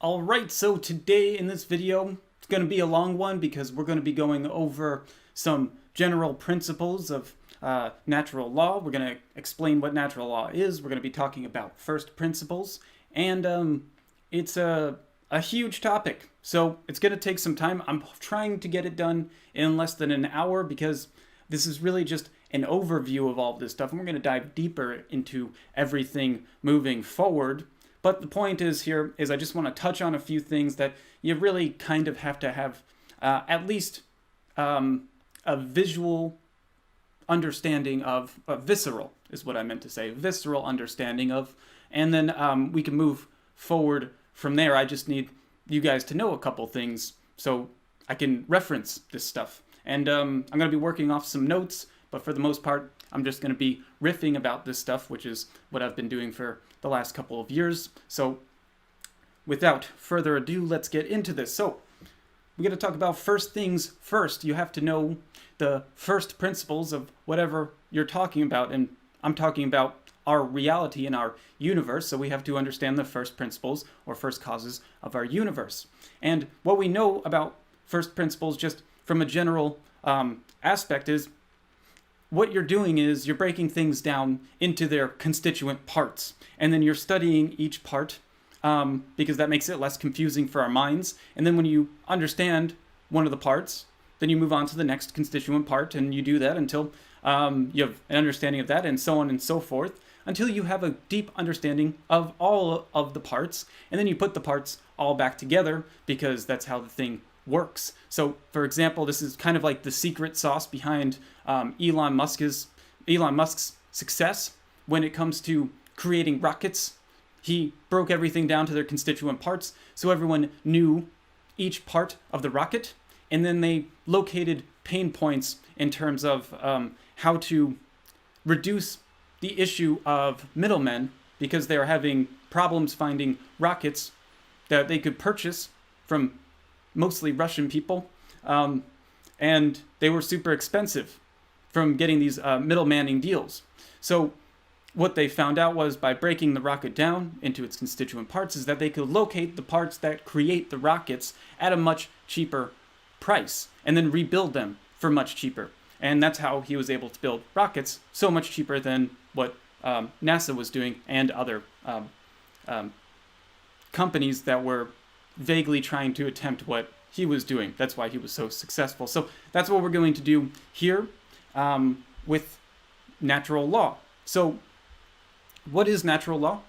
Alright, so today in this video, it's going to be a long one because we're going to be going over some general principles of natural law. We're going to explain what natural law is. We're going to be talking about first principles, and it's a huge topic. So it's going to take some time. I'm trying to get it done in less than an hour because this is really just an overview of all of this stuff, and we're going to dive deeper into everything moving forward. But the point is here is I just want to touch on a few things that you really kind of have to have at least a visual understanding of, visceral is what I meant to say, visceral understanding of, and then we can move forward from there. I just need you guys to know a couple things so I can reference this stuff. And I'm going to be working off some notes, but for the most part, I'm just going to be riffing about this stuff, which is what I've been doing for the last couple of years. So without further ado, let's get into this. So we're going to talk about first things first. You have to know the first principles of whatever you're talking about, and I'm talking about our reality in our universe, so we have to understand the first principles or first causes of our universe. And what we know about first principles just from a general aspect is what you're doing is you're breaking things down into their constituent parts, and then you're studying each part because that makes it less confusing for our minds. And then when you understand one of the parts, then you move on to the next constituent part, and you do that until you have an understanding of that, and so on and so forth, until you have a deep understanding of all of the parts, and then you put the parts all back together because that's how the thing works. So, for example, this is kind of like the secret sauce behind Elon Musk's success when it comes to creating rockets. He broke everything down to their constituent parts so everyone knew each part of the rocket, and then they located pain points in terms of how to reduce the issue of middlemen, because they are having problems finding rockets that they could purchase from mostly Russian people, and they were super expensive from getting these middlemaning deals. So what they found out was by breaking the rocket down into its constituent parts is that they could locate the parts that create the rockets at a much cheaper price and then rebuild them for much cheaper. And that's how he was able to build rockets so much cheaper than what NASA was doing and other companies that were vaguely trying to attempt what he was doing. That's why he was so successful. So that's what we're going to do here with natural law. So what is natural law?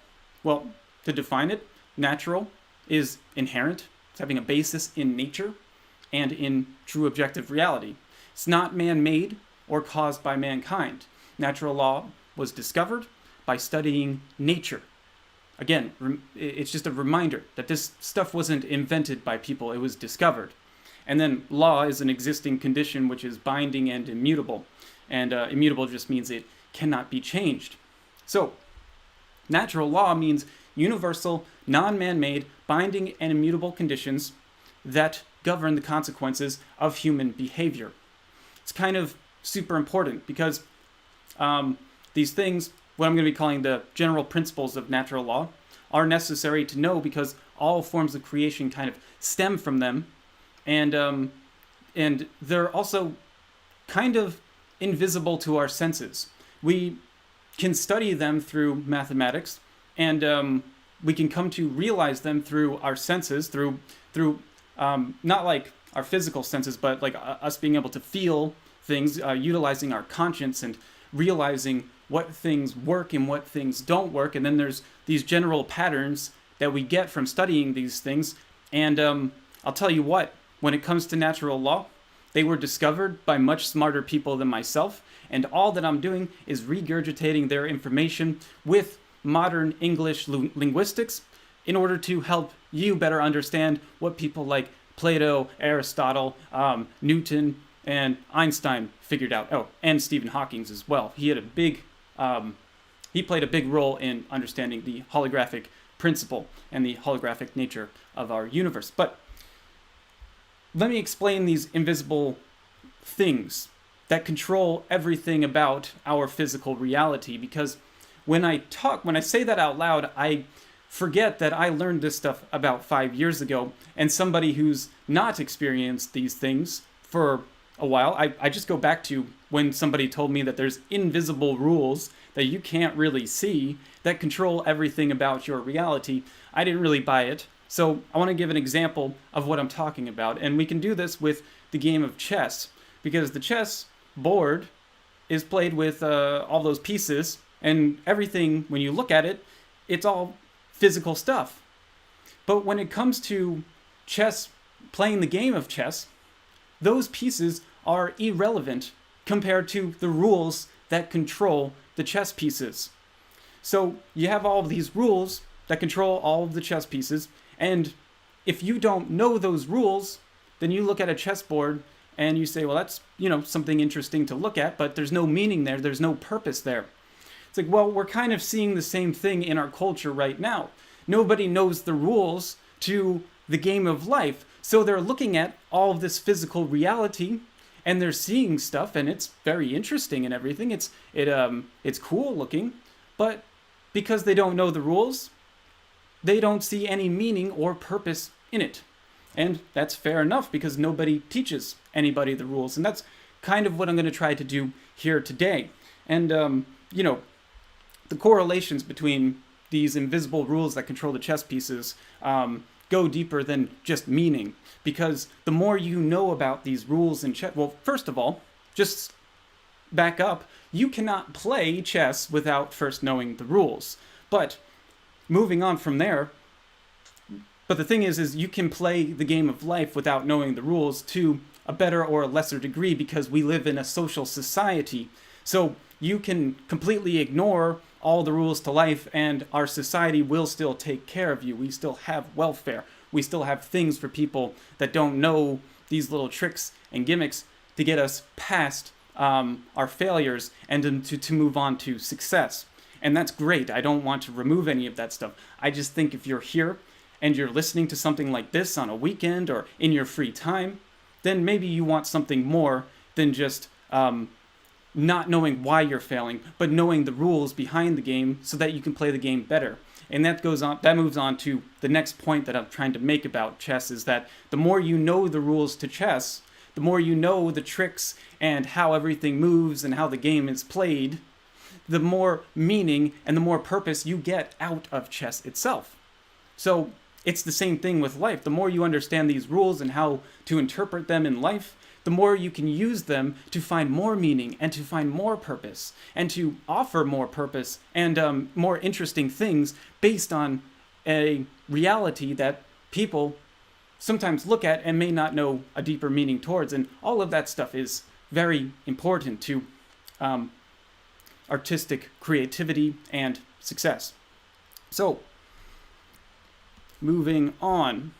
Well, to define it, natural is inherent. It's having a basis in nature and in true objective reality. It's not man-made or caused by mankind. Natural law was discovered by studying nature. Again, it's just a reminder that this stuff wasn't invented by people, it was discovered. And then law is an existing condition which is binding and immutable. And immutable just means it cannot be changed. So, natural law means universal, non-man-made, binding and immutable conditions that govern the consequences of human behavior. It's kind of super important because these things, what I'm going to be calling the general principles of natural law, are necessary to know because all forms of creation kind of stem from them, and they're also kind of invisible to our senses. We can study them through mathematics, and we can come to realize them through our senses, through not like our physical senses, but like us being able to feel things, utilizing our conscience and realizing what things work and what things don't work. And then there's these general patterns that we get from studying these things. And I'll tell you what, when it comes to natural law, they were discovered by much smarter people than myself. And all that I'm doing is regurgitating their information with modern English linguistics in order to help you better understand what people like Plato, Aristotle, Newton, and Einstein figured out. Oh, and Stephen Hawking as well. He played a big role in understanding the holographic principle and the holographic nature of our universe. But let me explain these invisible things that control everything about our physical reality, because when I say that out loud, I forget that I learned this stuff about 5 years ago, and somebody who's not experienced these things for a while, I just go back to when somebody told me that there's invisible rules that you can't really see that control everything about your reality. I didn't really buy it. So I want to give an example of what I'm talking about. And we can do this with the game of chess, because the chess board is played with all those pieces, and everything, when you look at it, it's all physical stuff. But when it comes to chess, playing the game of chess, those pieces are irrelevant compared to the rules that control the chess pieces. So you have all of these rules that control all of the chess pieces, and if you don't know those rules, then you look at a chessboard and you say, well, that's, something interesting to look at, but there's no meaning there, there's no purpose there. It's like, well, we're kind of seeing the same thing in our culture right now. Nobody knows the rules to the game of life, so they're looking at all of this physical reality, and they're seeing stuff, and it's very interesting and everything. It's cool looking, but because they don't know the rules, they don't see any meaning or purpose in it. And that's fair enough, because nobody teaches anybody the rules, and that's kind of what I'm going to try to do here today. And the correlations between these invisible rules that control the chess pieces go deeper than just meaning, because the more you know about these rules in chess, well, first of all, just back up, you cannot play chess without first knowing the rules. But moving on from there, but the thing is you can play the game of life without knowing the rules to a better or a lesser degree, because we live in a social society. So you can completely ignore all the rules to life, and our society will still take care of you. We still have welfare. We still have things for people that don't know these little tricks and gimmicks to get us past our failures and to move on to success. And that's great. I don't want to remove any of that stuff. I just think if you're here and you're listening to something like this on a weekend or in your free time, then maybe you want something more than just not knowing why you're failing, but knowing the rules behind the game so that you can play the game better. And that moves on to the next point that I'm trying to make about chess, is that the more you know the rules to chess, the more you know the tricks and how everything moves and how the game is played, the more meaning and the more purpose you get out of chess itself. So it's the same thing with life. The more you understand these rules and how to interpret them in life, the more you can use them to find more meaning and to find more purpose and to offer more purpose and more interesting things based on a reality that people sometimes look at and may not know a deeper meaning towards. And all of that stuff is very important to artistic creativity and success. So, moving on.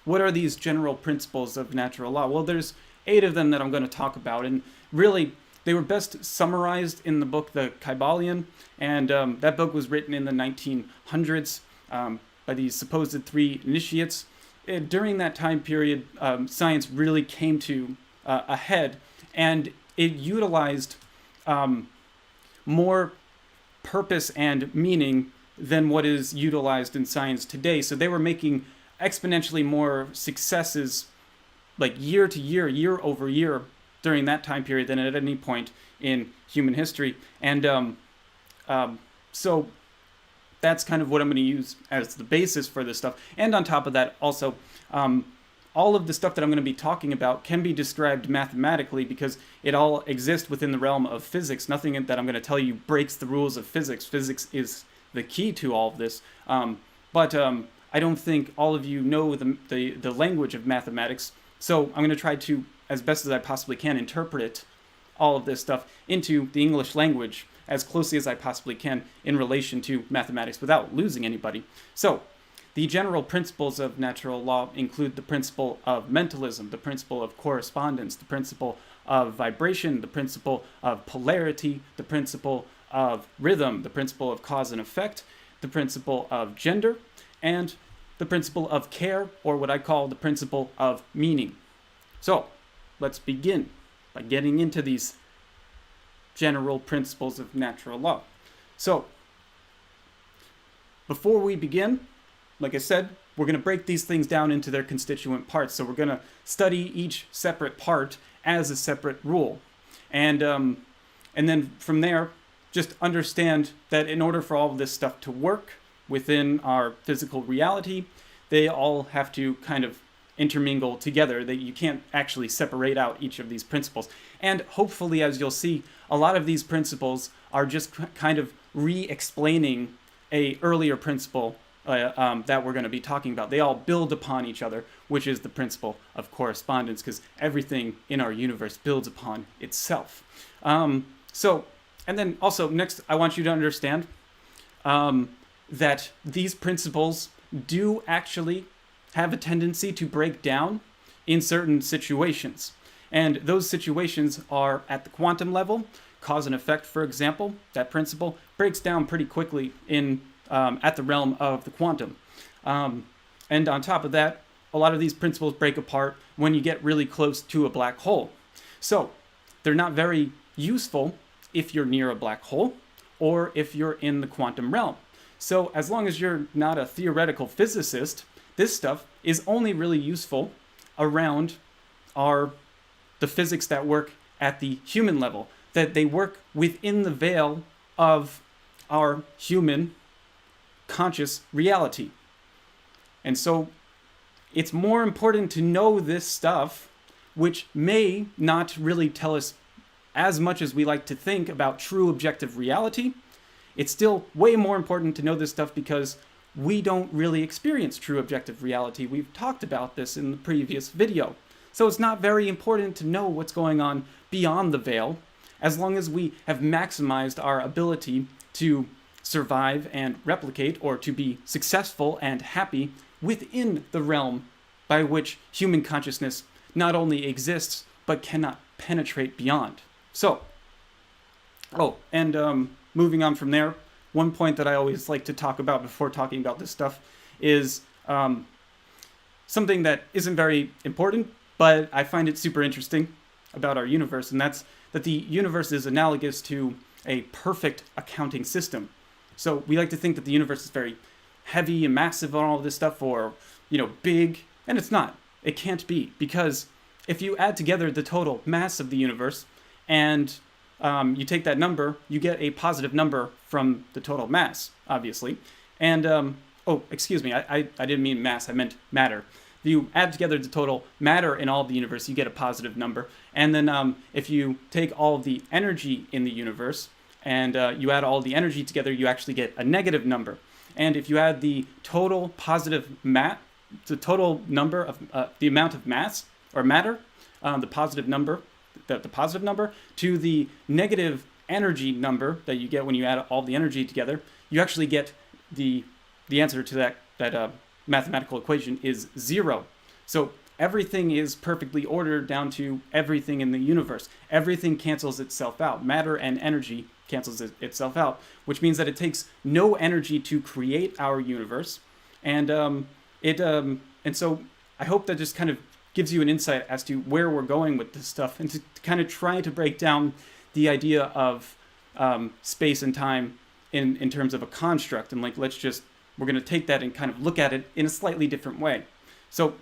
What are these general principles of natural law? Well, there's 8 of them that I'm going to talk about, and really, they were best summarized in the book, The Kybalion, and that book was written in the 1900s by these supposed 3 initiates. During that time period, science really came to a head, and it utilized more purpose and meaning than what is utilized in science today. So they were making exponentially more successes, like year to year, year over year, during that time period than at any point in human history. And so that's kind of what I'm going to use as the basis for this stuff. And on top of that, also, all of the stuff that I'm going to be talking about can be described mathematically, because it all exists within the realm of physics. Nothing that I'm going to tell you breaks the rules of physics. Physics is the key to all of this. But I don't think all of you know the language of mathematics, so I'm going to try to, as best as I possibly can, interpret all of this stuff into the English language as closely as I possibly can in relation to mathematics without losing anybody. So, the general principles of natural law include the principle of mentalism, the principle of correspondence, the principle of vibration, the principle of polarity, the principle of rhythm, the principle of cause and effect, the principle of gender, and the principle of care, or what I call the principle of meaning. So, let's begin by getting into these general principles of natural law. So, before we begin, like I said, we're going to break these things down into their constituent parts. So we're going to study each separate part as a separate rule. And then from there, just understand that in order for all of this stuff to work within our physical reality, they all have to kind of intermingle together. That you can't actually separate out each of these principles. And hopefully, as you'll see, a lot of these principles are just kind of re-explaining a earlier principle that we're going to be talking about. They all build upon each other, which is the principle of correspondence, because everything in our universe builds upon itself. And then also, next, I want you to understand that these principles do actually have a tendency to break down in certain situations. And those situations are at the quantum level. Cause and effect, for example, that principle breaks down pretty quickly at the realm of the quantum. And on top of that, a lot of these principles break apart when you get really close to a black hole. So they're not very useful if you're near a black hole or if you're in the quantum realm. So as long as you're not a theoretical physicist, this stuff is only really useful around the physics that work at the human level, that they work within the veil of our human conscious reality. And so it's more important to know this stuff, which may not really tell us as much as we like to think about true objective reality. It's still way more important to know this stuff because we don't really experience true objective reality. We've talked about this in the previous video. So it's not very important to know what's going on beyond the veil, as long as we have maximized our ability to survive and replicate, or to be successful and happy within the realm by which human consciousness not only exists, but cannot penetrate beyond. So, moving on from there, one point that I always like to talk about before talking about this stuff is something that isn't very important, but I find it super interesting about our universe, and that's that the universe is analogous to a perfect accounting system. So we like to think that the universe is very heavy and massive and all of this stuff, or, big, and it's not. It can't be, because if you add together the total mass of the universe and you take that number, you get a positive number from the total mass, obviously. And, excuse me, I didn't mean mass, I meant matter. If you add together the total matter in all of the universe, you get a positive number. And then if you take all of the energy in the universe and you add all the energy together, you actually get a negative number. And if you add the total positive the total number of the amount of mass or matter, the positive number to the negative energy number that you get when you add all the energy together, you actually get the answer to that mathematical equation is 0. So everything is perfectly ordered down to everything in the universe. Everything cancels itself out. Matter and energy cancels itself out, which means that it takes no energy to create our universe. And so I hope that just kind of gives you an insight as to where we're going with this stuff, and to kind of try to break down the idea of space and time in terms of a construct. And we're going to take that and kind of look at it in a slightly different way. So,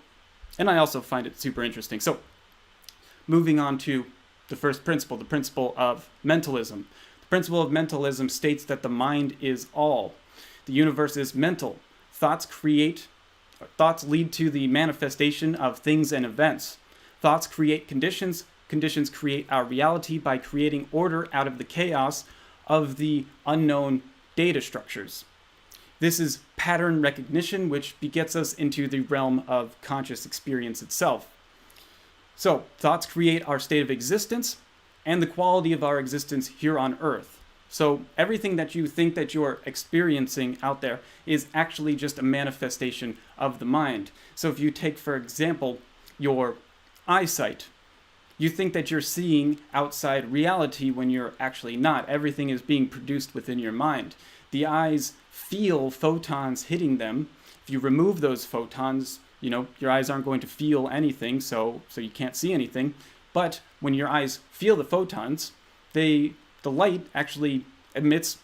and I also find it super interesting. So, moving on to the first principle, the principle of mentalism. The principle of mentalism states that the mind is all. The universe is mental. Thoughts lead to the manifestation of things and events. Thoughts create conditions. Conditions create our reality by creating order out of the chaos of the unknown data structures. This is pattern recognition, which begets us into the realm of conscious experience itself. So, thoughts create our state of existence and the quality of our existence here on Earth. So, everything that you think that you're experiencing out there is actually just a manifestation of the mind. So, if you take, for example, your eyesight, you think that you're seeing outside reality when you're actually not. Everything is being produced within your mind. The eyes feel photons hitting them. If you remove those photons, your eyes aren't going to feel anything, so you can't see anything. But when your eyes feel the photons, the light actually emits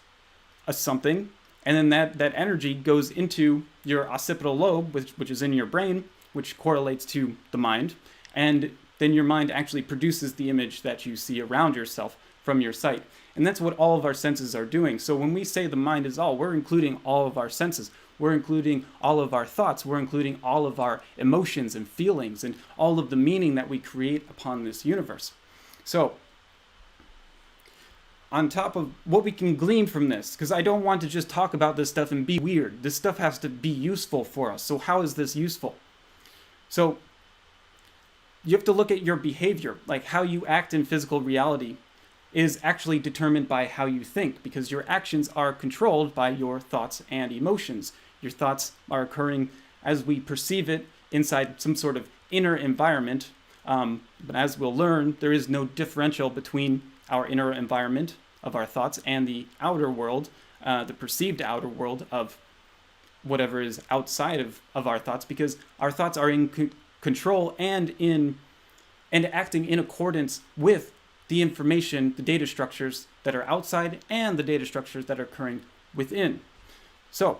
a something, And then that energy goes into your occipital lobe, which is in your brain, which correlates to the mind. And then your mind actually produces the image that you see around yourself from your sight. And that's what all of our senses are doing. So when we say the mind is all, we're including all of our senses. We're including all of our thoughts. We're including all of our emotions and feelings and all of the meaning that we create upon this universe. So on top of what we can glean from this, because I don't want to just talk about this stuff and be weird. This stuff has to be useful for us. So how is this useful? So you have to look at your behavior, like how you act in physical reality is actually determined by how you think, because your actions are controlled by your thoughts and emotions. Your thoughts are occurring as we perceive it inside some sort of inner environment. But as we'll learn, there is no differential between our inner environment of our thoughts and the outer world, the perceived outer world of whatever is outside of our thoughts, because our thoughts are in control and acting in accordance with the information, the data structures that are outside and the data structures that are occurring within. So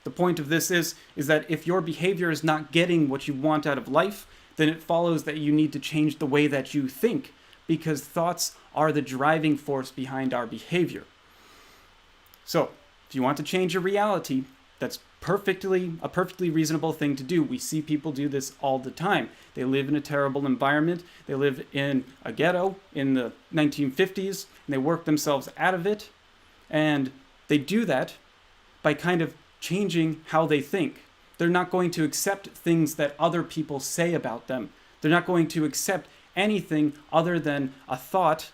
the point of this is that if your behavior is not getting what you want out of life, then it follows that you need to change the way that you think, because thoughts are the driving force behind our behavior. So if you want to change your reality, that's a perfectly reasonable thing to do. We see people do this all the time. They live in a terrible environment. They live in a ghetto in the 1950s, and they work themselves out of it. And they do that by kind of changing how they think. They're not going to accept things that other people say about them. They're not going to accept anything other than a thought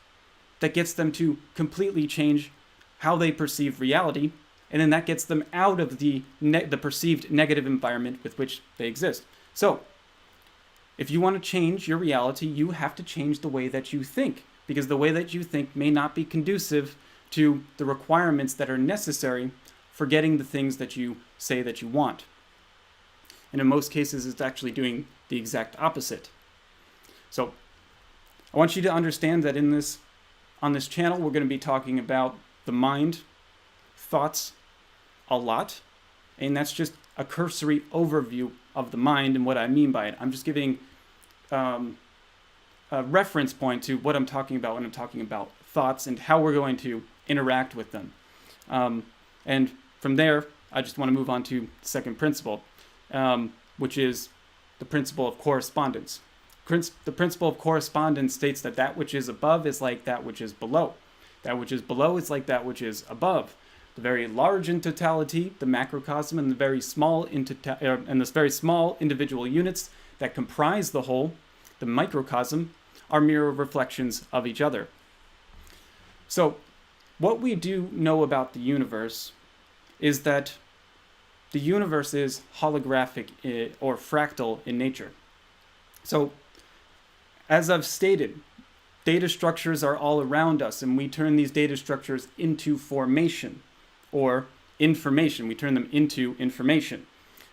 that gets them to completely change how they perceive reality. And then that gets them out of the perceived negative environment with which they exist. So if you want to change your reality, you have to change the way that you think, because the way that you think may not be conducive to the requirements that are necessary for getting the things that you say that you want. And in most cases, it's actually doing the exact opposite. So I want you to understand that on this channel, we're going to be talking about the mind, thoughts, a lot, and that's just a cursory overview of the mind and what I mean by it. I'm just giving a reference point to what I'm talking about when I'm talking about thoughts and how we're going to interact with them. And from there, I just want to move on to the second principle, which is the principle of correspondence. The principle of correspondence states that which is above is like that which is below. That which is below is like that which is above. The very large in totality, the macrocosm, and the very small this very small individual units that comprise the whole, the microcosm, are mirror reflections of each other. So what we do know about the universe is that the universe is holographic or fractal in nature. So as I've stated, data structures are all around us, and we turn these data structures into formation or information. We turn them into information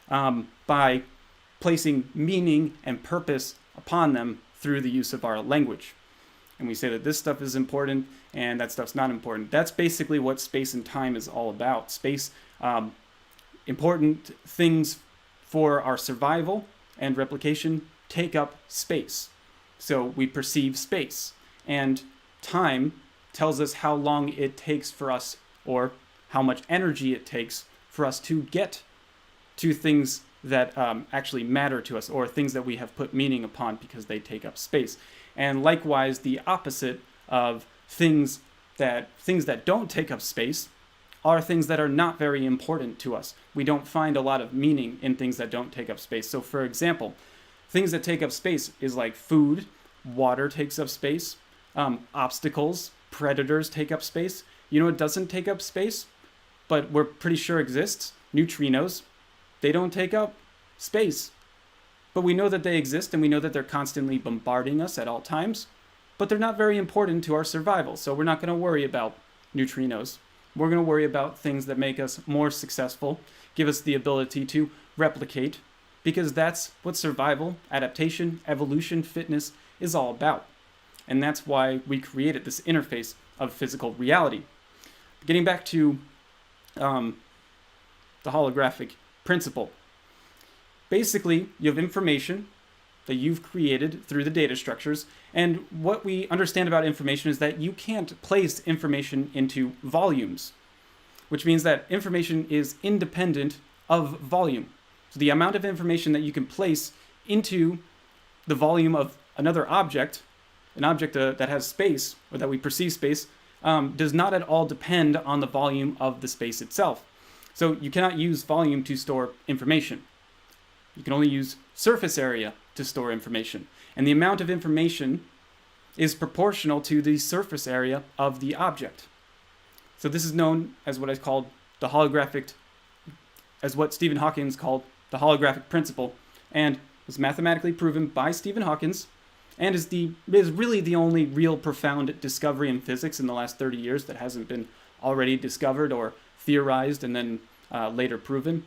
by placing meaning and purpose upon them through the use of our language. And we say that this stuff is important and that stuff's not important. That's basically what space and time is all about. Space, important things for our survival and replication take up space. So we perceive space, and time tells us how long it takes for us, or how much energy it takes for us to get to things that actually matter to us, or things that we have put meaning upon because they take up space. And likewise, the opposite of things that don't take up space are things that are not very important to us. We don't find a lot of meaning in things that don't take up space. So for example, things that take up space is like food, water takes up space, obstacles, predators take up space. You know what doesn't take up space, but we're pretty sure exists? Neutrinos. They don't take up space. But we know that they exist, and we know that they're constantly bombarding us at all times, but they're not very important to our survival, so we're not going to worry about neutrinos. We're going to worry about things that make us more successful, give us the ability to replicate, because that's what survival, adaptation, evolution, fitness is all about. And that's why we created this interface of physical reality. Getting back to the holographic principle. Basically, you have information that you've created through the data structures, and what we understand about information is that you can't place information into volumes, which means that information is independent of volume. So the amount of information that you can place into the volume of another object, an object that has space, or that we perceive space, does not at all depend on the volume of the space itself. So you cannot use volume to store information. You can only use surface area to store information. And the amount of information is proportional to the surface area of the object. So this is known as what is called the holographic, as what Stephen Hawking called the holographic principle, and was mathematically proven by Stephen Hawking, and is really the only real profound discovery in physics in the last 30 years that hasn't been already discovered or theorized and then later proven.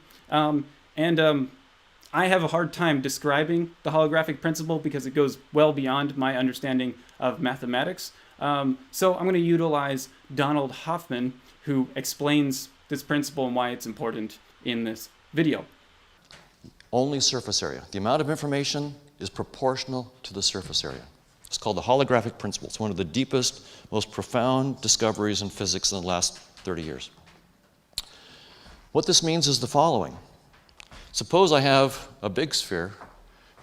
I have a hard time describing the holographic principle because it goes well beyond my understanding of mathematics. So I'm going to utilize Donald Hoffman, who explains this principle and why it's important in this video. Only surface area. The amount of information is proportional to the surface area. It's called the holographic principle. It's one of the deepest, most profound discoveries in physics in the last 30 years. What this means is the following. Suppose I have a big sphere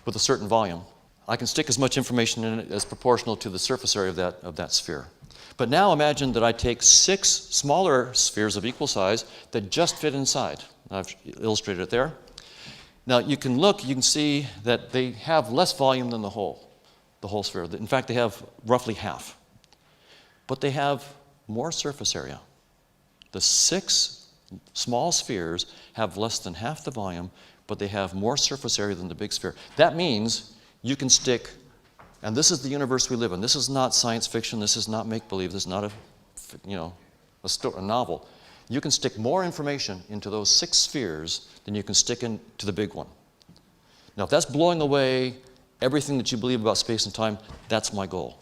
with a certain volume. I can stick as much information in it as proportional to the surface area of that sphere. But now imagine that I take 6 smaller spheres of equal size that just fit inside. I've illustrated it there. Now you can see that they have less volume than the whole sphere. In fact, they have roughly half. But they have more surface area. The 6 small spheres have less than half the volume, but they have more surface area than the big sphere. That means you can stick, and this is the universe we live in. This is not science fiction. This is not make-believe. This is not a novel. You can stick more information into those 6 spheres than you can stick into the big one. Now, if that's blowing away everything that you believe about space and time, that's my goal.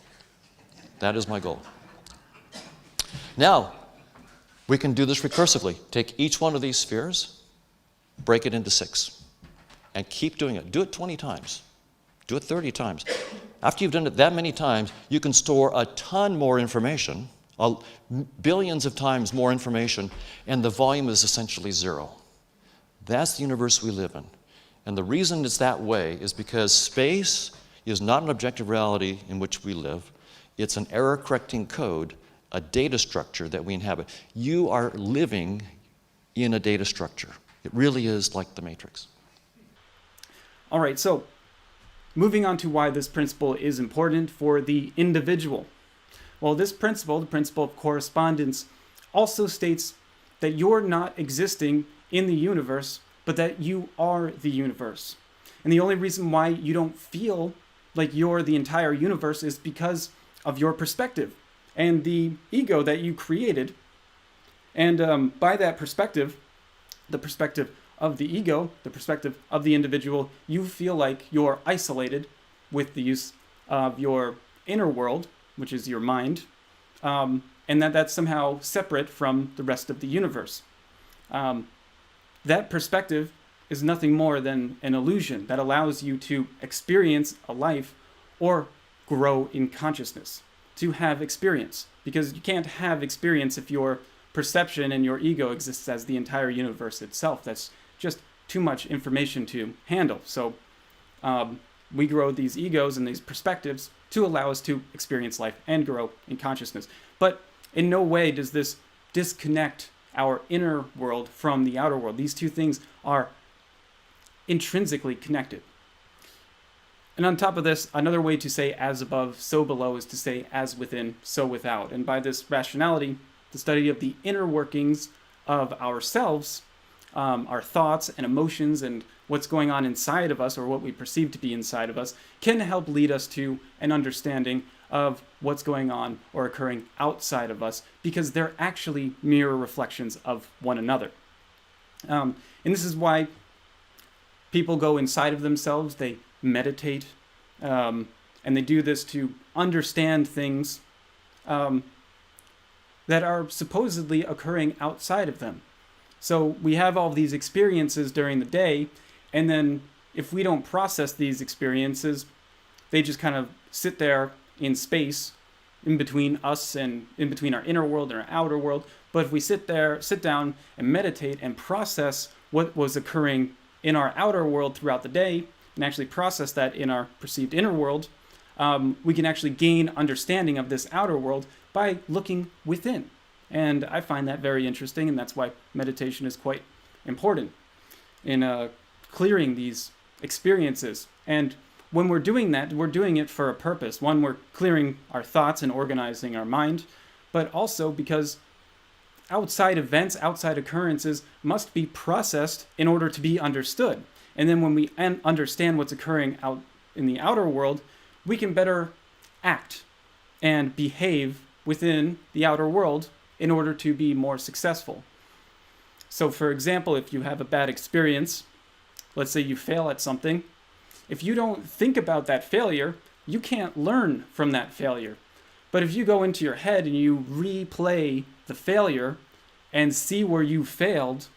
That is my goal. Now, we can do this recursively. Take each one of these spheres, break it into 6, and keep doing it. Do it 20 times. Do it 30 times. After you've done it that many times, you can store a ton more information, billions of times more information, and the volume is essentially 0. That's the universe we live in. And the reason it's that way is because space is not an objective reality in which we live. It's an error-correcting code, a data structure that we inhabit. You are living in a data structure. It really is like the Matrix. All right, so moving on to why this principle is important for the individual. Well, this principle, the principle of correspondence, also states that you're not existing in the universe, but that you are the universe. And the only reason why you don't feel like you're the entire universe is because of your perspective and the ego that you created. And by that perspective, the perspective of the ego, the perspective of the individual, you feel like you're isolated with the use of your inner world, which is your mind, and that's somehow separate from the rest of the universe. That perspective is nothing more than an illusion that allows you to experience a life or grow in consciousness, to have experience. Because you can't have experience if your perception and your ego exists as the entire universe itself. That's just too much information to handle. So we grow these egos and these perspectives to allow us to experience life and grow in consciousness. But in no way does this disconnect our inner world from the outer world. These two things are intrinsically connected. And on top of this, another way to say as above, so below is to say as within, so without. And by this rationality, the study of the inner workings of ourselves, our thoughts and emotions and what's going on inside of us, or what we perceive to be inside of us, can help lead us to an understanding of what's going on or occurring outside of us, because they're actually mirror reflections of one another. And this is why people go inside of themselves, they meditate, and they do this to understand things that are supposedly occurring outside of them. So we have all these experiences during the day, and then if we don't process these experiences, they just kind of sit there in space in between us and in between our inner world and our outer world. But if we sit down and meditate and process what was occurring in our outer world throughout the day and actually process that in our perceived inner world, we can actually gain understanding of this outer world by looking within. And I find that very interesting, and that's why meditation is quite important in clearing these experiences. And when we're doing that, we're doing it for a purpose. One, we're clearing our thoughts and organizing our mind, but also because outside events, outside occurrences must be processed in order to be understood. And then when we understand what's occurring out in the outer world, we can better act and behave within the outer world in order to be more successful. So for example, if you have a bad experience, let's say you fail at something, if you don't think about that failure, you can't learn from that failure. But if you go into your head and you replay the failure and see where you failed,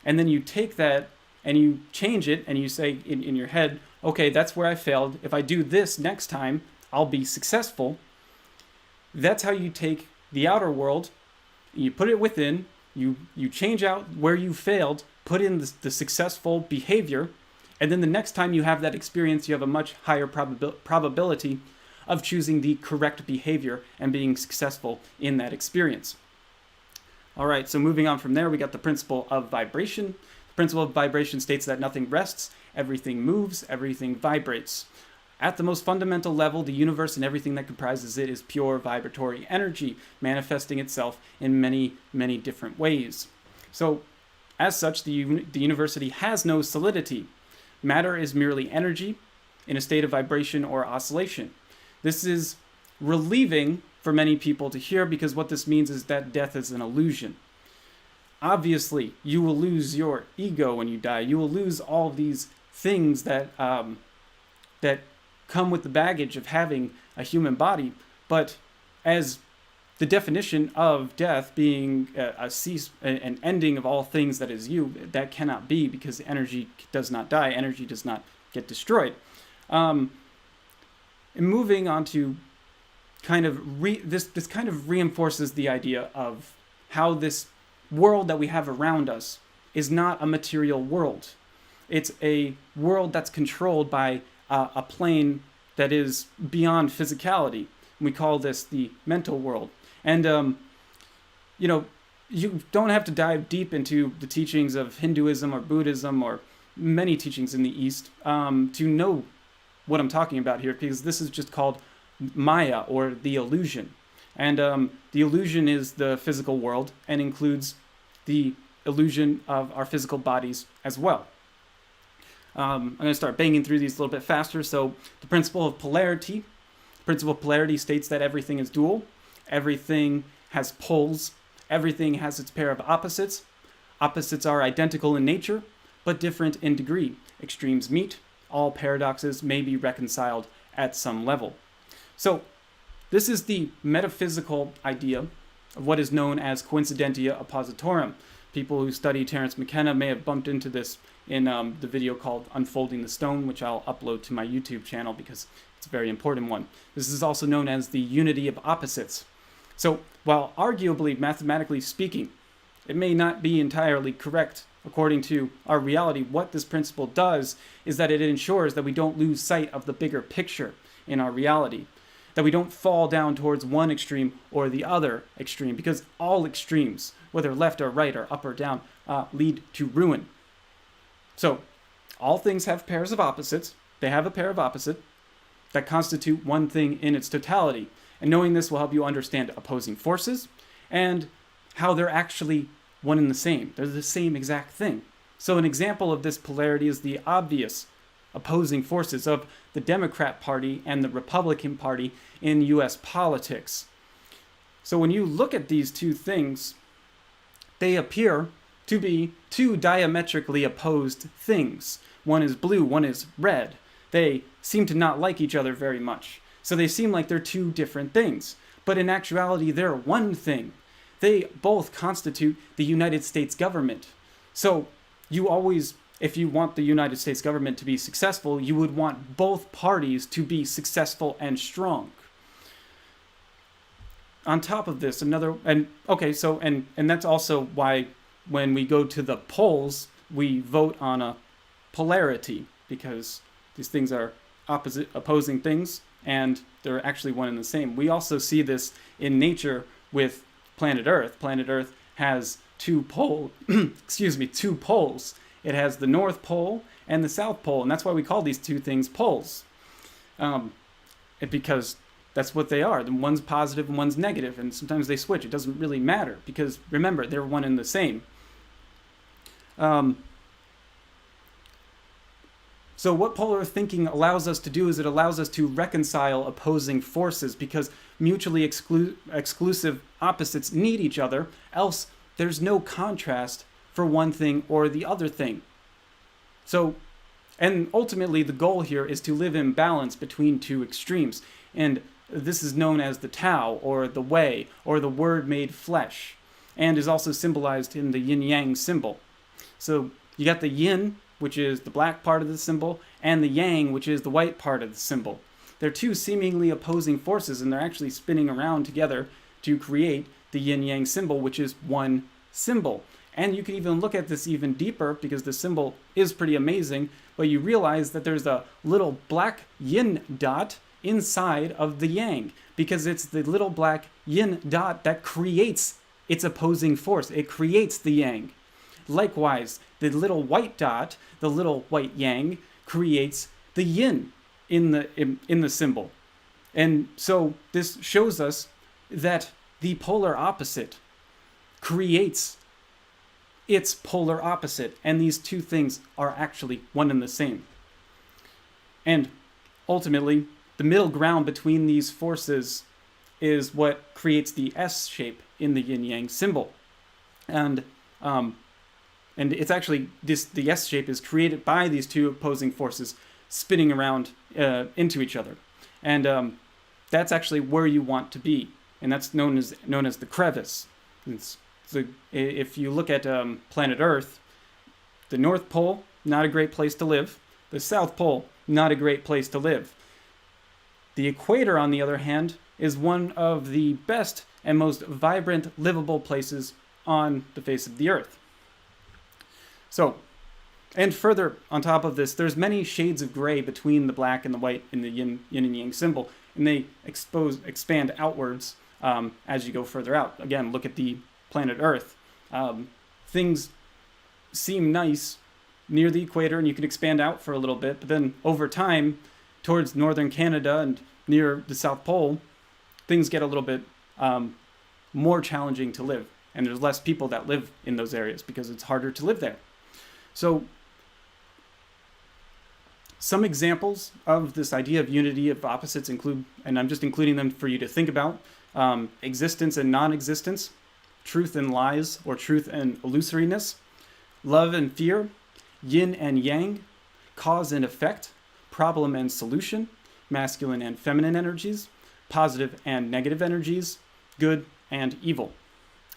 and then you take that and you change it and you say in your head, okay, that's where I failed. If I do this next time, I'll be successful. That's how you take the outer world, you put it within, you change out where you failed, put in the successful behavior, and then the next time you have that experience, you have a much higher probability of choosing the correct behavior and being successful in that experience. All right, so moving on from there, we got the principle of vibration. The principle of vibration states that nothing rests, everything moves, everything vibrates. At the most fundamental level, the universe and everything that comprises it is pure vibratory energy, manifesting itself in many, many different ways. So, as such, the university has no solidity. Matter is merely energy in a state of vibration or oscillation. This is relieving for many people to hear, because what this means is that death is an illusion. Obviously, you will lose your ego when you die. You will lose all these things that come with the baggage of having a human body. But as the definition of death being an ending of all things that is you, that cannot be, because energy does not die. Energy does not get destroyed. And moving on to kind of this kind of reinforces the idea of how this world that we have around us is not a material world. It's a world that's controlled by a plane that is beyond physicality. We call this the mental world. And, you don't have to dive deep into the teachings of Hinduism or Buddhism or many teachings in the East to know what I'm talking about here, because this is just called Maya, or the illusion. And the illusion is the physical world and includes the illusion of our physical bodies as well. I'm going to start banging through these a little bit faster. So the principle of polarity. The principle of polarity states that everything is dual. Everything has poles. Everything has its pair of opposites. Opposites are identical in nature, but different in degree. Extremes meet. All paradoxes may be reconciled at some level. So this is the metaphysical idea of what is known as coincidentia oppositorum. People who study Terence McKenna may have bumped into this in the video called Unfolding the Stone, which I'll upload to my YouTube channel because it's a very important one. This is also known as the unity of opposites. So while arguably, mathematically speaking, it may not be entirely correct according to our reality, what this principle does is that it ensures that we don't lose sight of the bigger picture in our reality, that we don't fall down towards one extreme or the other extreme, because all extremes, whether left or right or up or down, lead to ruin. So all things have pairs of opposites. They have a pair of opposites that constitute one thing in its totality. And knowing this will help you understand opposing forces and how they're actually one and the same. They're the same exact thing. So an example of this polarity is the obvious opposing forces of the Democrat Party and the Republican Party in U.S. politics. So when you look at these two things, they appear to be two diametrically opposed things. One is blue, one is red. They seem to not like each other very much. So they seem like they're two different things. But in actuality, they're one thing. They both constitute the United States government. So you always, if you want the United States government to be successful, you would want both parties to be successful and strong. On top of this, and that's also why when we go to the polls, we vote on a polarity, because these things are opposing things, and they're actually one and the same. We also see this in nature with planet Earth. Planet Earth has two poles. It has the North Pole and the South Pole, and that's why we call these two things poles. Because that's what they are. One's positive and one's negative, and sometimes they switch. It doesn't really matter, because remember, they're one and the same. So what polar thinking allows us to do is it allows us to reconcile opposing forces, because mutually exclusive opposites need each other, else there's no contrast for one thing or the other thing. So, and ultimately the goal here is to live in balance between two extremes, and this is known as the Tao, or the Way, or the Word made flesh, and is also symbolized in the yin-yang symbol. So you got the yin, which is the black part of the symbol, and the yang, which is the white part of the symbol. They're two seemingly opposing forces, and they're actually spinning around together to create the yin-yang symbol, which is one symbol. And you can even look at this even deeper, because the symbol is pretty amazing, but you realize that there's a little black yin dot inside of the yang, because it's the little black yin dot that creates its opposing force. It creates the yang. Likewise, the little white dot, the little white yang, creates the yin in the symbol. And so this shows us that the polar opposite creates its polar opposite, and these two things are actually one and the same. And ultimately, the middle ground between these forces is what creates the S shape in the yin-yang symbol. And it's actually the S shape is created by these two opposing forces spinning around into each other. And that's actually where you want to be. And that's known as the crevice. If you look at planet Earth, the North Pole, not a great place to live. The South Pole, not a great place to live. The equator, on the other hand, is one of the best and most vibrant, livable places on the face of the Earth. So, and further on top of this, there's many shades of gray between the black and the white in the yin and yang symbol, and they expand outwards as you go further out. Again, look at the planet Earth. Things seem nice near the equator, and you can expand out for a little bit, but then over time, towards northern Canada and near the South Pole, things get a little bit more challenging to live, and there's less people that live in those areas because it's harder to live there. So some examples of this idea of unity of opposites include, and I'm just including them for you to think about, existence and non-existence, truth and lies, or truth and illusoriness, love and fear, yin and yang, cause and effect, problem and solution, masculine and feminine energies, positive and negative energies, good and evil.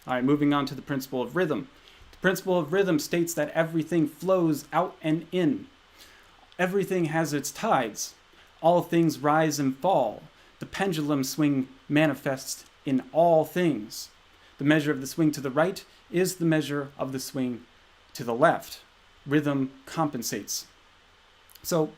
All right, moving on to the principle of rhythm. The principle of rhythm states that everything flows out and in. Everything has its tides. All things rise and fall. The pendulum swing manifests in all things. The measure of the swing to the right is the measure of the swing to the left. Rhythm compensates. So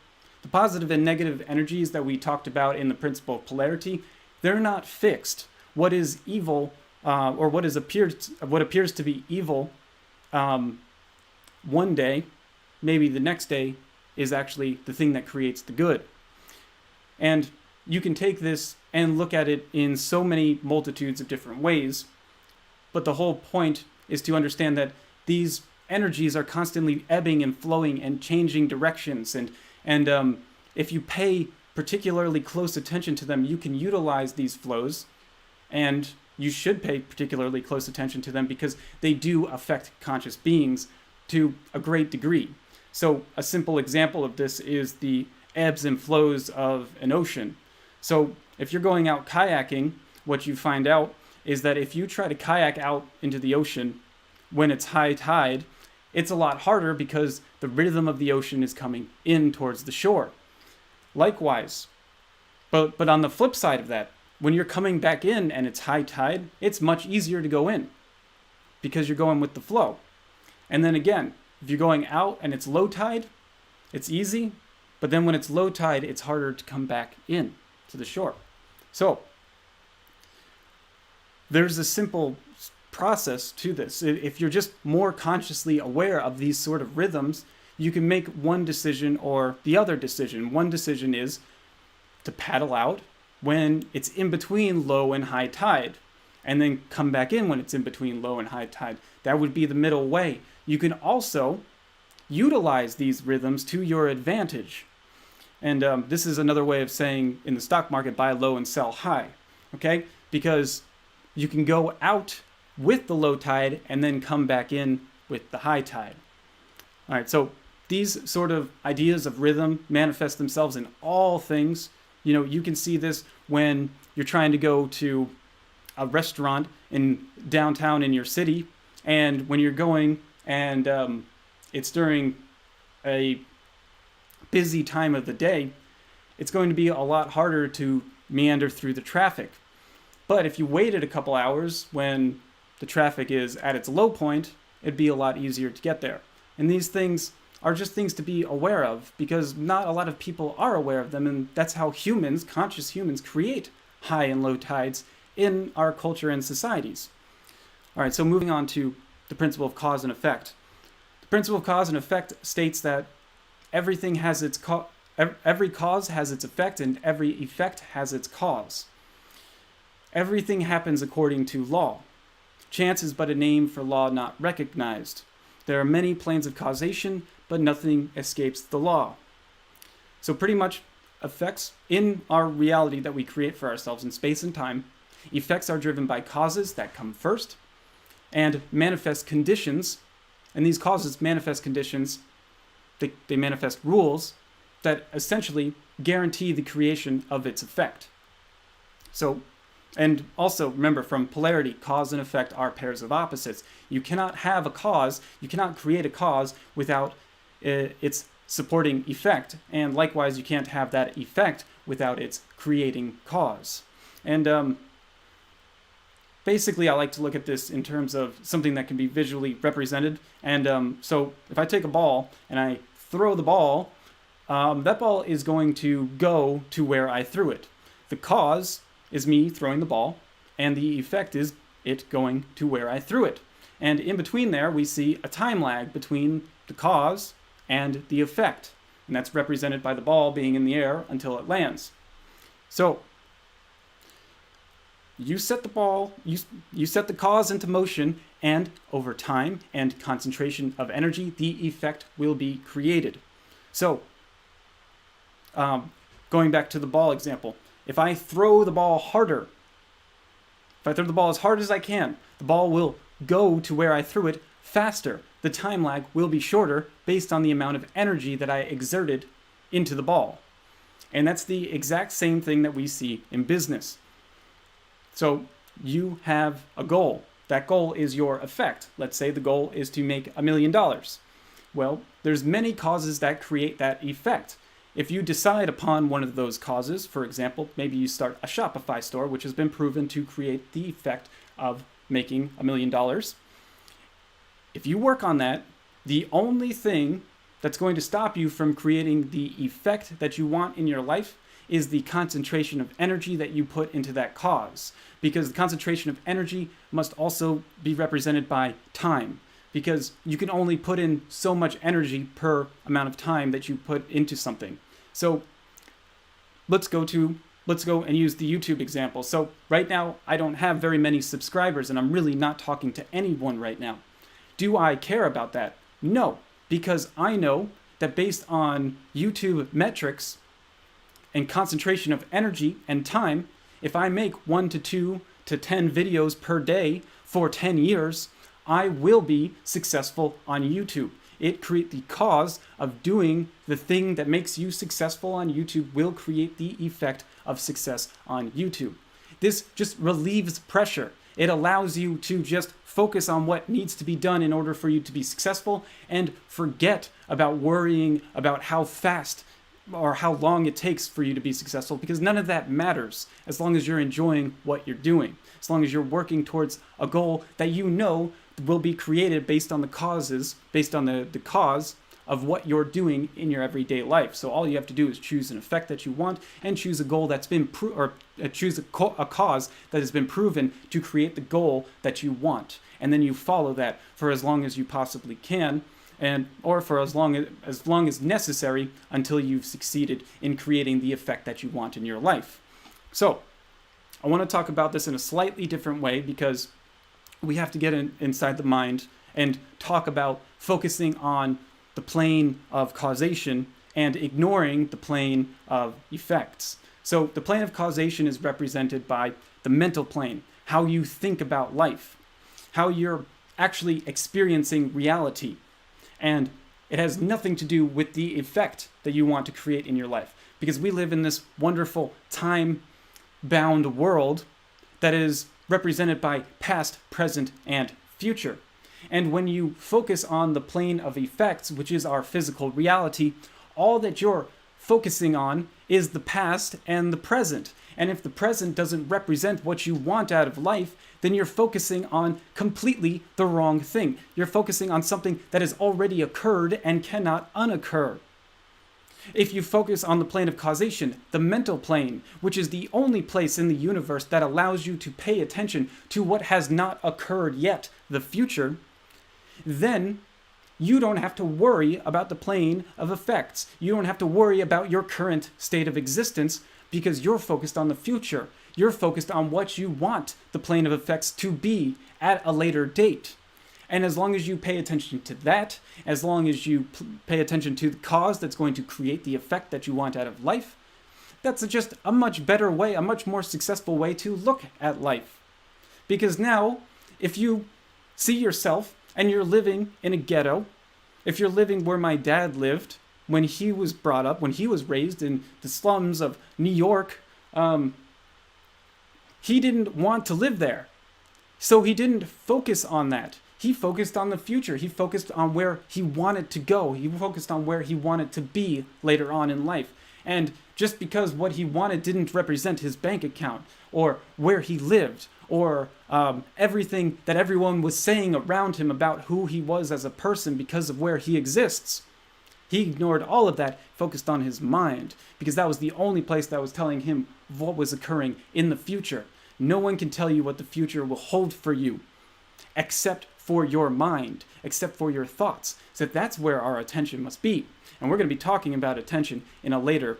the positive and negative energies that we talked about in the principle of polarity, they're not fixed. What is evil, or what appears to be evil one day, maybe the next day, is actually the thing that creates the good. And you can take this and look at it in so many multitudes of different ways, but the whole point is to understand that these energies are constantly ebbing and flowing and changing directions, and if you pay particularly close attention to them, you can utilize these flows, and you should pay particularly close attention to them because they do affect conscious beings to a great degree. So a simple example of this is the ebbs and flows of an ocean. So if you're going out kayaking, what you find out is that if you try to kayak out into the ocean when it's high tide, it's a lot harder because the rhythm of the ocean is coming in towards the shore. Likewise, but on the flip side of that, when you're coming back in and it's high tide, it's much easier to go in because you're going with the flow. And then again, if you're going out and it's low tide, it's easy, but then when it's low tide, it's harder to come back in to the shore. So there's a simple process to this. If you're just more consciously aware of these sort of rhythms, you can make one decision or the other decision. One decision is to paddle out when it's in between low and high tide, and then come back in when it's in between low and high tide. That would be the middle way. You can also utilize these rhythms to your advantage. And this is another way of saying in the stock market, buy low and sell high, okay? Because you can go out with the low tide and then come back in with the high tide. All right, so these sort of ideas of rhythm manifest themselves in all things. You know, you can see this when you're trying to go to a restaurant in downtown in your city, and when you're going and it's during a busy time of the day, it's going to be a lot harder to meander through the traffic. But if you waited a couple hours when the traffic is at its low point, it'd be a lot easier to get there. And these things are just things to be aware of, because not a lot of people are aware of them, and that's how humans, conscious humans, create high and low tides in our culture and societies. All right, so moving on to the principle of cause and effect. The principle of cause and effect states that everything has its every cause has its effect, and every effect has its cause. Everything happens according to law. Chance is but a name for law not recognized. There are many planes of causation, but nothing escapes the law. So pretty much effects in our reality that we create for ourselves in space and time, effects are driven by causes that come first and manifest conditions. And these causes manifest conditions, they manifest rules that essentially guarantee the creation of its effect. So, and also remember, from polarity, cause and effect are pairs of opposites. You cannot have a cause, you cannot create a cause without its supporting effect, and likewise you can't have that effect without its creating cause. And basically I like to look at this in terms of something that can be visually represented. And so if I take a ball and I throw the ball, that ball is going to go to where I threw it. The cause is me throwing the ball, and the effect is it going to where I threw it. And in between there, we see a time lag between the cause and the effect, and that's represented by the ball being in the air until it lands. So you set the ball, you set the cause into motion, and over time and concentration of energy, the effect will be created. So going back to the ball example, if I throw the ball harder, if I throw the ball as hard as I can, the ball will go to where I threw it faster. The time lag will be shorter based on the amount of energy that I exerted into the ball. And that's the exact same thing that we see in business. So you have a goal. That goal is your effect. Let's say the goal is to make $1 million. Well, there's many causes that create that effect. If you decide upon one of those causes, for example, maybe you start a Shopify store, which has been proven to create the effect of making $1 million. If you work on that, the only thing that's going to stop you from creating the effect that you want in your life is the concentration of energy that you put into that cause. Because the concentration of energy must also be represented by time. Because you can only put in so much energy per amount of time that you put into something. So let's go and use the YouTube example. So right now I don't have very many subscribers, and I'm really not talking to anyone right now. Do I care about that? No, because I know that based on YouTube metrics and concentration of energy and time, if I make 1 to 2 to 10 videos per day for 10 years, I will be successful on YouTube. The cause of doing the thing that makes you successful on YouTube will create the effect of success on YouTube. This just relieves pressure. It allows you to just focus on what needs to be done in order for you to be successful and forget about worrying about how fast or how long it takes for you to be successful, because none of that matters as long as you're enjoying what you're doing, as long as you're working towards a goal that you know will be created based on the cause of what you're doing in your everyday life. So all you have to do is choose an effect that you want and choose a goal that's been choose a cause that has been proven to create the goal that you want, and then you follow that for as long as you possibly can, or for as long as necessary until you've succeeded in creating the effect that you want in your life. So I want to talk about this in a slightly different way, because we have to get inside the mind and talk about focusing on the plane of causation and ignoring the plane of effects. So the plane of causation is represented by the mental plane, how you think about life, how you're actually experiencing reality. And it has nothing to do with the effect that you want to create in your life, because we live in this wonderful time-bound world that is represented by past, present, and future. And when you focus on the plane of effects, which is our physical reality, all that you're focusing on is the past and the present. And if the present doesn't represent what you want out of life, then you're focusing on completely the wrong thing. You're focusing on something that has already occurred and cannot unoccur. If you focus on the plane of causation, the mental plane, which is the only place in the universe that allows you to pay attention to what has not occurred yet, the future, then you don't have to worry about the plane of effects. You don't have to worry about your current state of existence, because you're focused on the future. You're focused on what you want the plane of effects to be at a later date. And as long as you pay attention to that, as long as you pay attention to the cause that's going to create the effect that you want out of life, that's just a much better way, a much more successful way to look at life. Because now, if you see yourself and you're living in a ghetto, if you're living where my dad lived when he was brought up, when he was raised in the slums of New York, he didn't want to live there. So he didn't focus on that. He focused on the future. He focused on where he wanted to go. He focused on where he wanted to be later on in life. And just because what he wanted didn't represent his bank account or where he lived or everything that everyone was saying around him about who he was as a person because of where he exists, he ignored all of that, focused on his mind, because that was the only place that was telling him what was occurring in the future. No one can tell you what the future will hold for you, except for your mind, except for your thoughts. So that's where our attention must be. And we're going to be talking about attention in a later,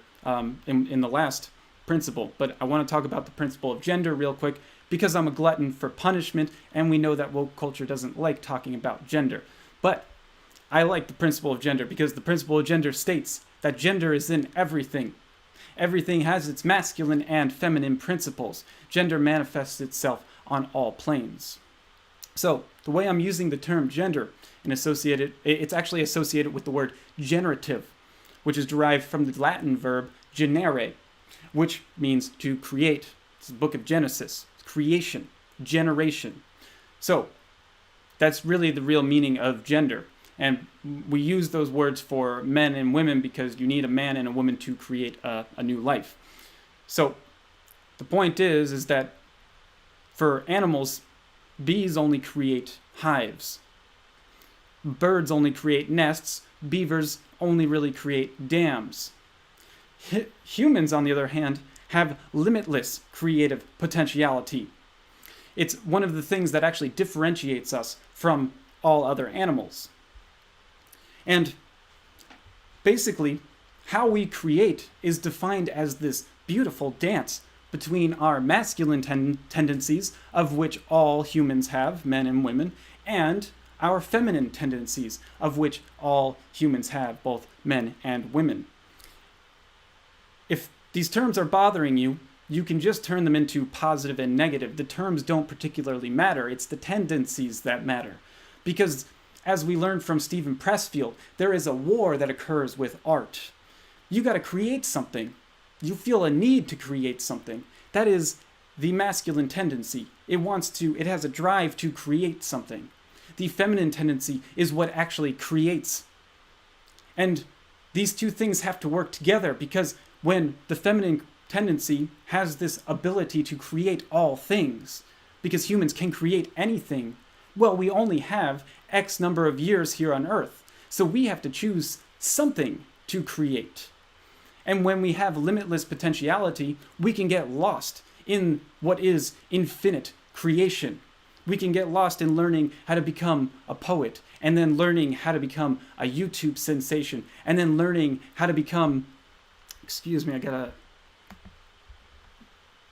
in the last principle. But I want to talk about the principle of gender real quick, because I'm a glutton for punishment, and we know that woke culture doesn't like talking about gender. But I like the principle of gender because the principle of gender states that gender is in everything. Everything has its masculine and feminine principles. Gender manifests itself on all planes. So the way I'm using the term gender and it's actually associated with the word generative, which is derived from the Latin verb generare, which means to create. It's the book of Genesis, creation, generation. So that's really the real meaning of gender. And we use those words for men and women because you need a man and a woman to create a new life. So the point is that for animals, bees only create hives. Birds only create nests. Beavers only really create dams. Humans, on the other hand, have limitless creative potentiality. It's one of the things that actually differentiates us from all other animals. And basically, how we create is defined as this beautiful dance between our masculine tendencies, of which all humans have, men and women, and our feminine tendencies, of which all humans have, both men and women. If these terms are bothering you, you can just turn them into positive and negative. The terms don't particularly matter. It's the tendencies that matter. Because as we learned from Stephen Pressfield, there is a war that occurs with art. You got to create something. You feel a need to create something. That is the masculine tendency. It has a drive to create something. The feminine tendency is what actually creates. And these two things have to work together, because when the feminine tendency has this ability to create all things, because humans can create anything, well, we only have X number of years here on Earth, so we have to choose something to create. And when we have limitless potentiality, we can get lost in what is infinite creation. We can get lost in learning how to become a poet, and then learning how to become a YouTube sensation, and then learning how to become, excuse me, I got a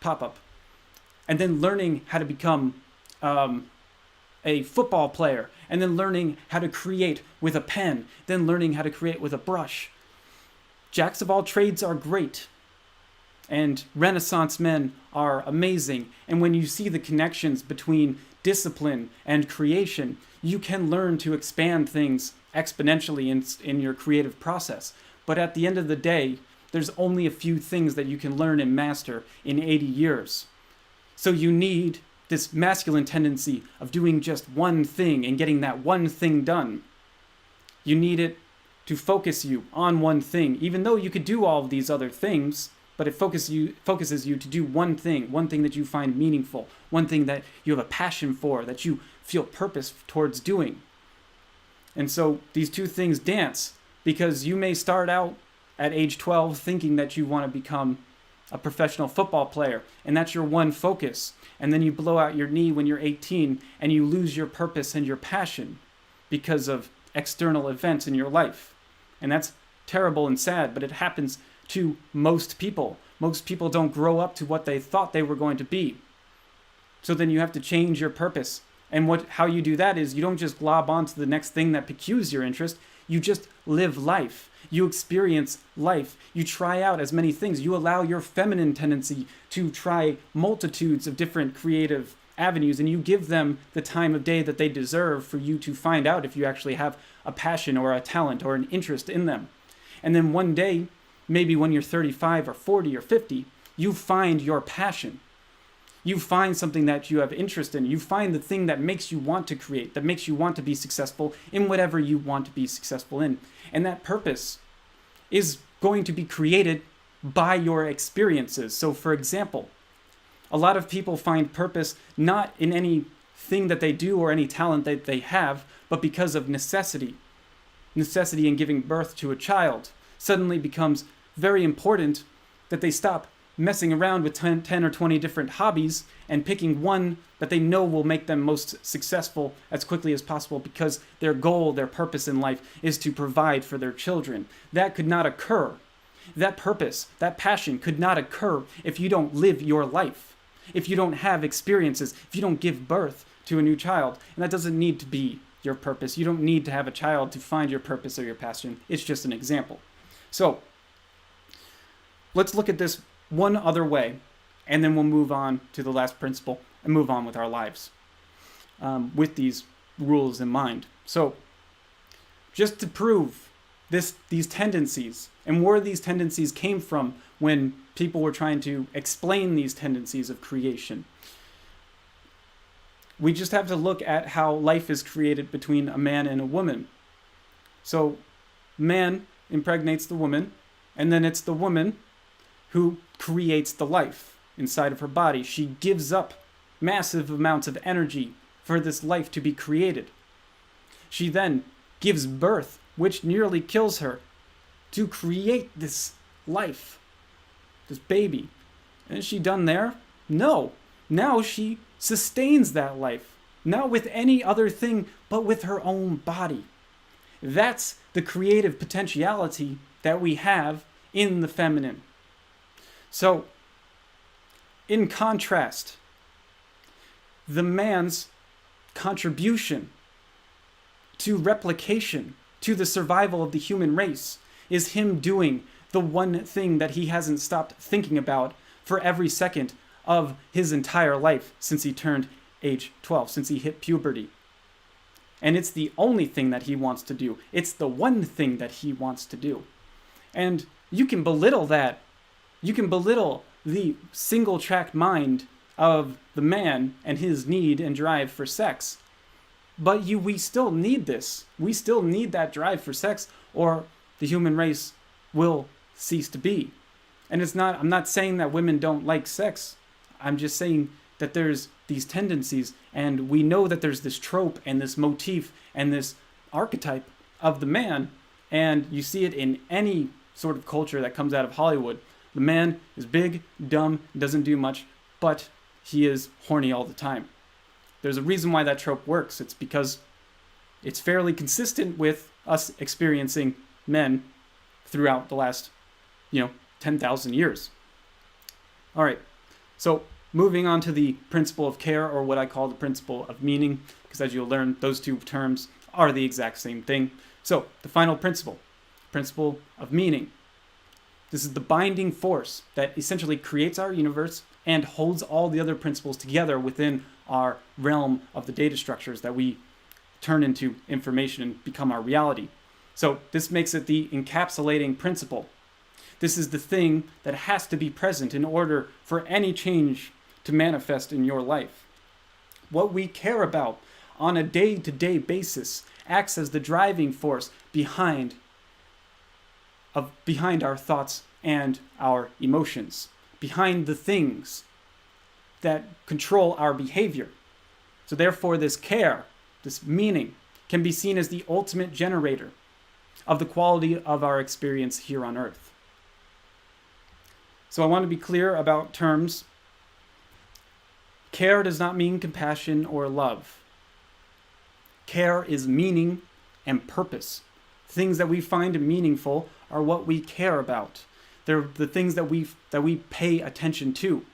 pop-up, and then learning how to become a football player, and then learning how to create with a pen, then learning how to create with a brush. Jacks of all trades are great, and Renaissance men are amazing, and when you see the connections between discipline and creation, you can learn to expand things exponentially in your creative process. But at the end of the day, there's only a few things that you can learn and master in 80 years. So you need this masculine tendency of doing just one thing and getting that one thing done. You need it to focus you on one thing, even though you could do all of these other things, but it focuses you to do one thing that you find meaningful, one thing that you have a passion for, that you feel purpose towards doing. And so these two things dance, because you may start out at age 12 thinking that you want to become a professional football player, and that's your one focus. And then you blow out your knee when you're 18, and you lose your purpose and your passion because of external events in your life. And that's terrible and sad, but it happens to most people. Most people don't grow up to what they thought they were going to be. So then you have to change your purpose. And how you do that is you don't just glob on to the next thing that piques your interest. You just live life. You experience life. You try out as many things. You allow your feminine tendency to try multitudes of different creative avenues, and you give them the time of day that they deserve for you to find out if you actually have a passion or a talent or an interest in them. And then one day, maybe when you're 35 or 40 or 50, you find your passion. You find something that you have interest in. You find the thing that makes you want to create, that makes you want to be successful in whatever you want to be successful in. And that purpose is going to be created by your experiences. So for example, a lot of people find purpose not in anything that they do or any talent that they have, but because of necessity. Necessity in giving birth to a child suddenly becomes very important, that they stop messing around with 10 or 20 different hobbies and picking one that they know will make them most successful as quickly as possible, because their goal, their purpose in life is to provide for their children. That could not occur. That purpose, that passion could not occur if you don't live your life, if you don't have experiences, if you don't give birth to a new child. And that doesn't need to be your purpose. You don't need to have a child to find your purpose or your passion. It's just an example. So let's look at this one other way, and then we'll move on to the last principle and move on with our lives with these rules in mind. So just to prove these tendencies and where these tendencies came from when people were trying to explain these tendencies of creation, we just have to look at how life is created between a man and a woman. So man impregnates the woman, and then it's the woman who creates the life inside of her body. She gives up massive amounts of energy for this life to be created. She then gives birth, which nearly kills her, to create this life, this baby. And is she done there? No. Now she sustains that life, not with any other thing, but with her own body. That's the creative potentiality that we have in the feminine. So, in contrast, the man's contribution to replication, to the survival of the human race, is him doing the one thing that he hasn't stopped thinking about for every second of his entire life since he turned age 12, since he hit puberty. And it's the only thing that he wants to do. It's the one thing that he wants to do. And you can belittle that. You can belittle the single-track mind of the man and his need and drive for sex. But we still need this. We still need that drive for sex, or the human race will cease to be. And I'm not saying that women don't like sex. I'm just saying that there's these tendencies, and we know that there's this trope and this motif and this archetype of the man, and you see it in any sort of culture that comes out of Hollywood. The man is big, dumb, doesn't do much, but he is horny all the time. There's a reason why that trope works. It's because it's fairly consistent with us experiencing men throughout the last, 10,000 years. All right, so moving on to the principle of care, or what I call the principle of meaning, because as you'll learn, those two terms are the exact same thing. So the final principle of meaning. This is the binding force that essentially creates our universe and holds all the other principles together within our realm of the data structures that we turn into information and become our reality. So this makes it the encapsulating principle. This is the thing that has to be present in order for any change to manifest in your life. What we care about on a day-to-day basis acts as the driving force behind our thoughts and our emotions, behind the things that control our behavior. So therefore, this care, this meaning, can be seen as the ultimate generator of the quality of our experience here on Earth. So I want to be clear about terms. Care does not mean compassion or love. Care is meaning and purpose. Things that we find meaningful are what we care about. They're the things that we pay attention to.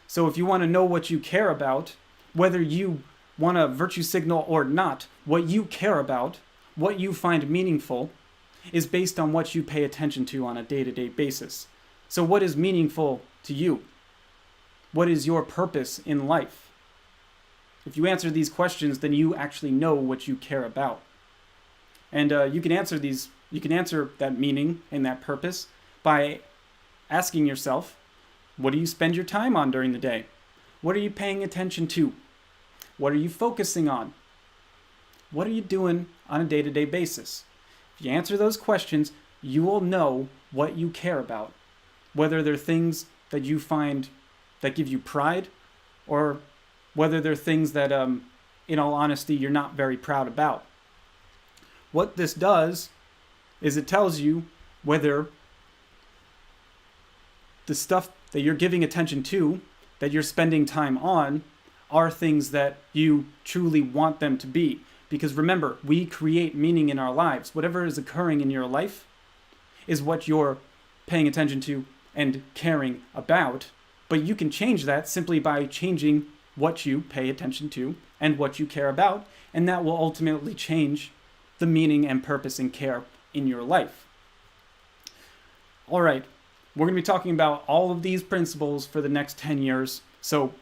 So if you want to know what you care about, whether you want a virtue signal or not, what you care about, what you find meaningful, is based on what you pay attention to on a day-to-day basis. So what is meaningful to you? What is your purpose in life? If you answer these questions, then you actually know what you care about. And you can answer that meaning and that purpose by asking yourself, what do you spend your time on during the day? What are you paying attention to? What are you focusing on? What are you doing on a day-to-day basis? If you answer those questions, you will know what you care about, whether they're things that you find that give you pride, or whether they're things that, in all honesty, you're not very proud about. What this does is it tells you whether the stuff that you're giving attention to, that you're spending time on, are things that you truly want them to be. Because remember, we create meaning in our lives. Whatever is occurring in your life is what you're paying attention to and caring about. But you can change that simply by changing what you pay attention to and what you care about, and that will ultimately change the meaning and purpose and care in your life. All right, we're going to be talking about all of these principles for the next 10 years. So,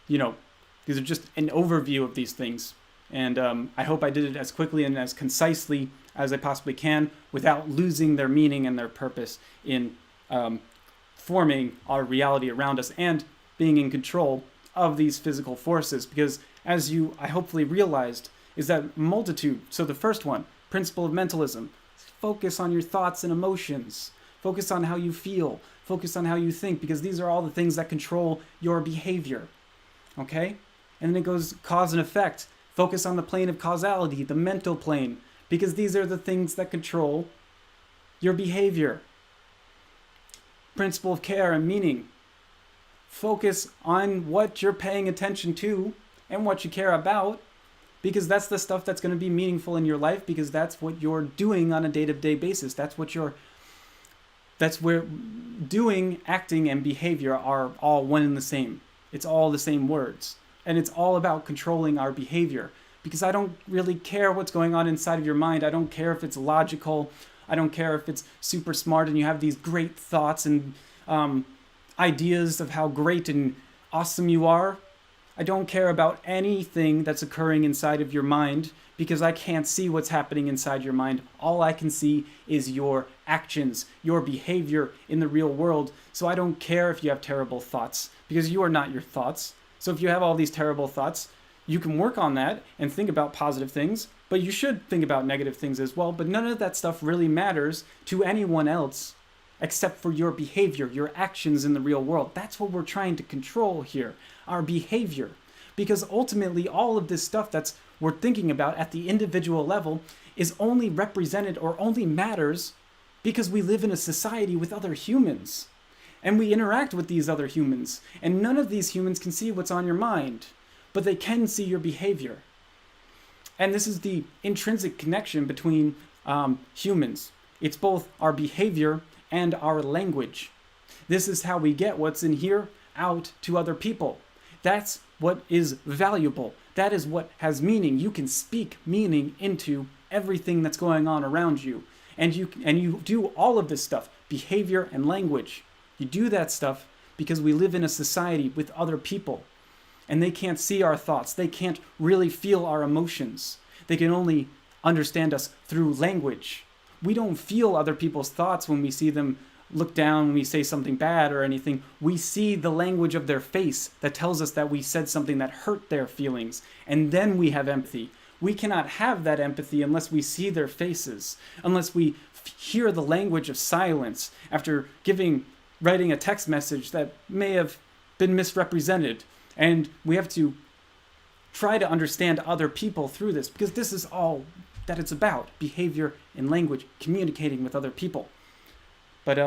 these are just an overview of these things. And I hope I did it as quickly and as concisely as I possibly can without losing their meaning and their purpose in forming our reality around us and being in control of these physical forces. Because as I hopefully realized, is that multitude. So the first one, principle of mentalism. Focus on your thoughts and emotions. Focus on how you feel. Focus on how you think, because these are all the things that control your behavior. Okay? And then it goes cause and effect. Focus on the plane of causality, the mental plane, because these are the things that control your behavior. Principle of care and meaning. Focus on what you're paying attention to and what you care about, because that's the stuff that's going to be meaningful in your life, because that's what you're doing on a day-to-day basis. That's where doing, acting, and behavior are all one and the same. It's all the same words. And it's all about controlling our behavior, because I don't really care what's going on inside of your mind. I don't care if it's logical. I don't care if it's super smart and you have these great thoughts and ideas of how great and awesome you are. I don't care about anything that's occurring inside of your mind because I can't see what's happening inside your mind. All I can see is your actions, your behavior in the real world. So I don't care if you have terrible thoughts because you are not your thoughts. So if you have all these terrible thoughts, you can work on that and think about positive things, but you should think about negative things as well. But none of that stuff really matters to anyone else except for your behavior, your actions in the real world. That's what we're trying to control here, our behavior. Because ultimately, all of this stuff that's we're thinking about at the individual level is only represented or only matters because we live in a society with other humans. And we interact with these other humans. And none of these humans can see what's on your mind, but they can see your behavior. And this is the intrinsic connection between humans. It's both our behavior and our language. This is how we get what's in here out to other people. That's what is valuable. That is what has meaning. You can speak meaning into everything that's going on around you. And you do all of this stuff, behavior and language. You do that stuff because we live in a society with other people. And they can't see our thoughts. They can't really feel our emotions. They can only understand us through language. We don't feel other people's thoughts when we see them look down, when we say something bad or anything. We see the language of their face that tells us that we said something that hurt their feelings. And then we have empathy. We cannot have that empathy unless we see their faces, unless we hear the language of silence after writing a text message that may have been misrepresented. And we have to try to understand other people through this, because this is all that it's about: behavior and language, communicating with other people. But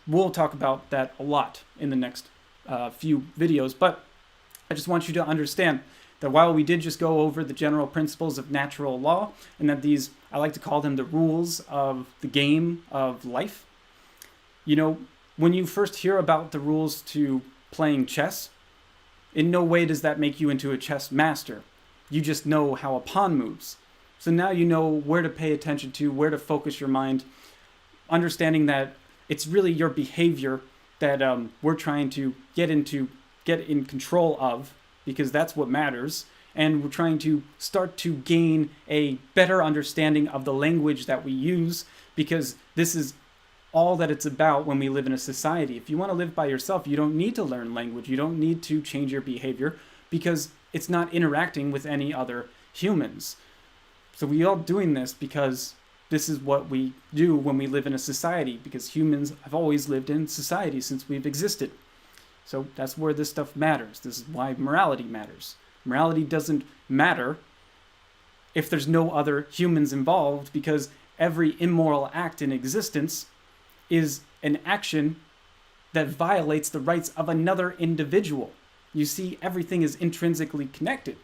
we'll talk about that a lot in the next few videos. But I just want you to understand that while we did just go over the general principles of natural law, and that these, I like to call them the rules of the game of life, when you first hear about the rules to playing chess, in no way does that make you into a chess master. You just know how a pawn moves. So now you know where to pay attention to, where to focus your mind, understanding that it's really your behavior that we're trying to get in control of, because that's what matters. And we're trying to start to gain a better understanding of the language that we use, because this is all that it's about when we live in a society. If you want to live by yourself, you don't need to learn language. You don't need to change your behavior, because it's not interacting with any other humans. So we are doing this because this is what we do when we live in a society, because humans have always lived in society since we've existed. So that's where this stuff matters. This is why morality matters. Morality doesn't matter if there's no other humans involved, because every immoral act in existence is an action that violates the rights of another individual. You see, everything is intrinsically connected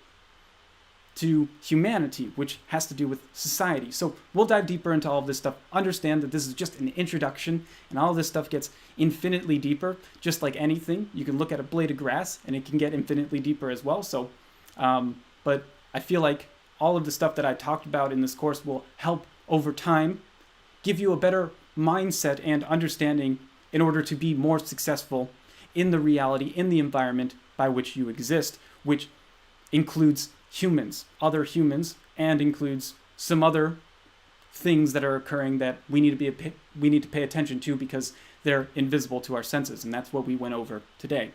to humanity, which has to do with society. So we'll dive deeper into all of this stuff. Understand that this is just an introduction, and all of this stuff gets infinitely deeper. Just like anything, you can look at a blade of grass and it can get infinitely deeper as well. So, but I feel like all of the stuff that I talked about in this course will help over time give you a better mindset and understanding in order to be more successful in the reality, in the environment by which you exist, which includes humans, other humans, and includes some other things that are occurring that we need to pay attention to because they're invisible to our senses, and that's what we went over today.